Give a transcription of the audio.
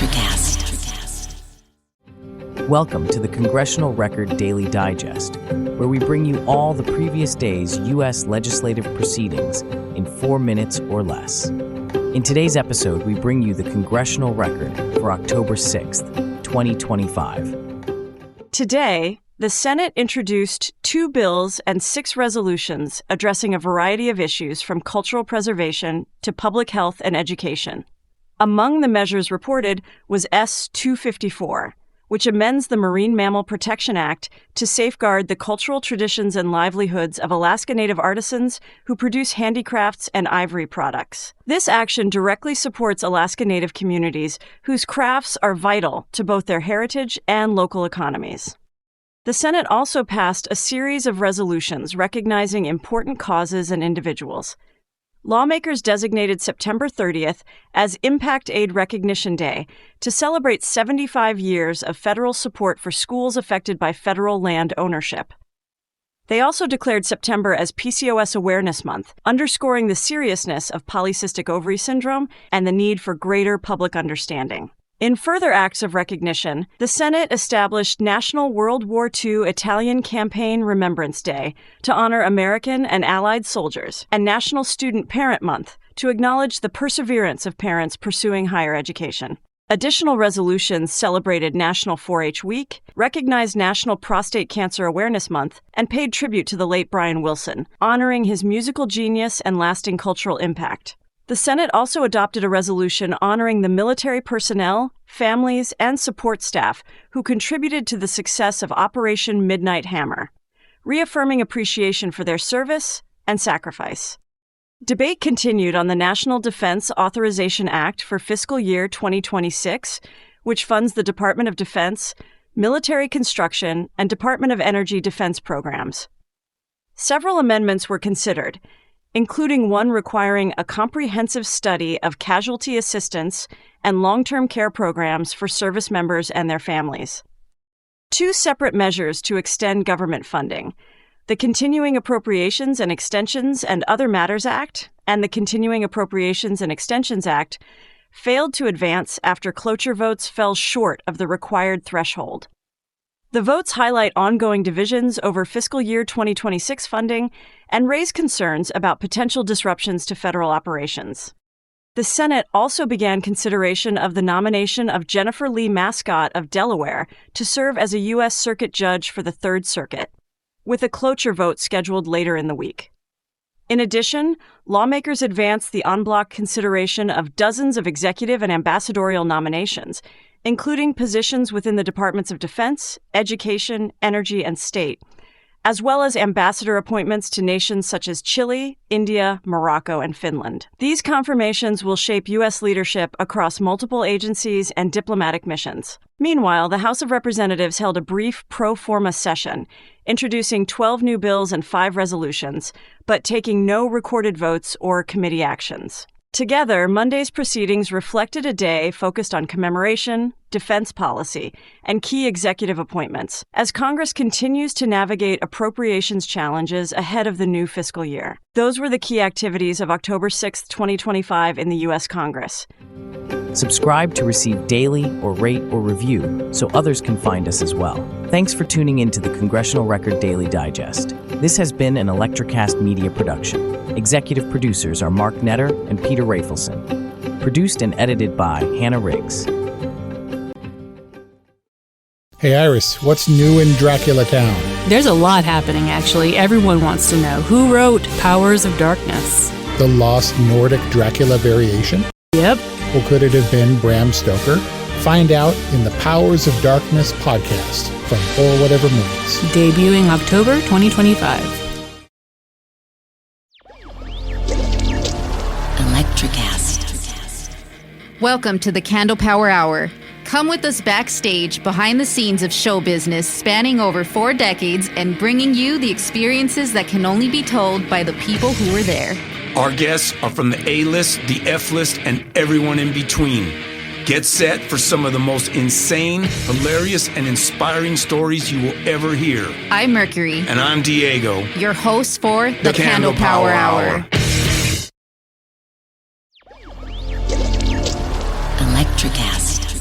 ElectraCast. Welcome to the Congressional Record Daily Digest, where we bring you all the previous day's U.S. legislative proceedings in 4 minutes or less. In today's episode, we bring you the Congressional Record for October 6th, 2025. Today, the Senate introduced 2 bills and 6 resolutions addressing a variety of issues from cultural preservation to public health and education. Among the measures reported was S-254, which amends the Marine Mammal Protection Act to safeguard the cultural traditions and livelihoods of Alaska Native artisans who produce handicrafts and ivory products. This action directly supports Alaska Native communities whose crafts are vital to both their heritage and local economies. The Senate also passed a series of resolutions recognizing important causes and individuals. Lawmakers designated September 30th as Impact Aid Recognition Day to celebrate 75 years of federal support for schools affected by federal land ownership. They also declared September as PCOS Awareness Month, underscoring the seriousness of polycystic ovary syndrome and the need for greater public understanding. In further acts of recognition, the Senate established National World War II Italian Campaign Remembrance Day to honor American and Allied soldiers, and National Student Parent Month to acknowledge the perseverance of parents pursuing higher education. Additional resolutions celebrated National 4-H Week, recognized National Prostate Cancer Awareness Month, and paid tribute to the late Brian Wilson, honoring his musical genius and lasting cultural impact. The Senate also adopted a resolution honoring the military personnel, families, and support staff who contributed to the success of Operation Midnight Hammer, reaffirming appreciation for their service and sacrifice. Debate continued on the National Defense Authorization Act for fiscal year 2026, which funds the Department of Defense, military construction, and Department of Energy defense programs. Several amendments were considered, including one requiring a comprehensive study of casualty assistance and long-term care programs for service members and their families. 2 separate measures to extend government funding, the Continuing Appropriations and Extensions and Other Matters Act and the Continuing Appropriations and Extensions Act, failed to advance after cloture votes fell short of the required threshold. The votes highlight ongoing divisions over fiscal year 2026 funding and raise concerns about potential disruptions to federal operations. The Senate also began consideration of the nomination of Jennifer Lee Mascott of Delaware to serve as a U.S. Circuit Judge for the Third Circuit, with a cloture vote scheduled later in the week. In addition, lawmakers advanced the en bloc consideration of dozens of executive and ambassadorial nominations, including positions within the Departments of Defense, Education, Energy, and State, as well as ambassador appointments to nations such as Chile, India, Morocco, and Finland. These confirmations will shape U.S. leadership across multiple agencies and diplomatic missions. Meanwhile, the House of Representatives held a brief pro forma session, introducing 12 new bills and 5 resolutions, but taking no recorded votes or committee actions. Together, Monday's proceedings reflected a day focused on commemoration, defense policy, and key executive appointments, as Congress continues to navigate appropriations challenges ahead of the new fiscal year. Those were the key activities of October 6, 2025 in the U.S. Congress. Subscribe to receive daily or rate or review so others can find us as well. Thanks for tuning in to the Congressional Record Daily Digest. This has been an ElectraCast media production. Executive producers are Mark Netter and Peter Rafelson. Produced and edited by Hannah Riggs. Hey Iris, what's new in Dracula Town? There's a lot happening, actually. Everyone wants to know. Who wrote Powers of Darkness? The lost Nordic Dracula variation? Yep. Or could it have been Bram Stoker? Find out in the Powers of Darkness podcast from Or Whatever Movies. Debuting October 2025. ElectraCast. Welcome to the Candle Power Hour. Come with us backstage behind the scenes of show business spanning over 4 decades and bringing you the experiences that can only be told by the people who were there. Our guests are from the A-list, the F-list, and everyone in between. Get set for some of the most insane, hilarious, and inspiring stories you will ever hear. I'm Mercury. And I'm Diego. Your hosts for the Candle Power Hour. ElectraCast.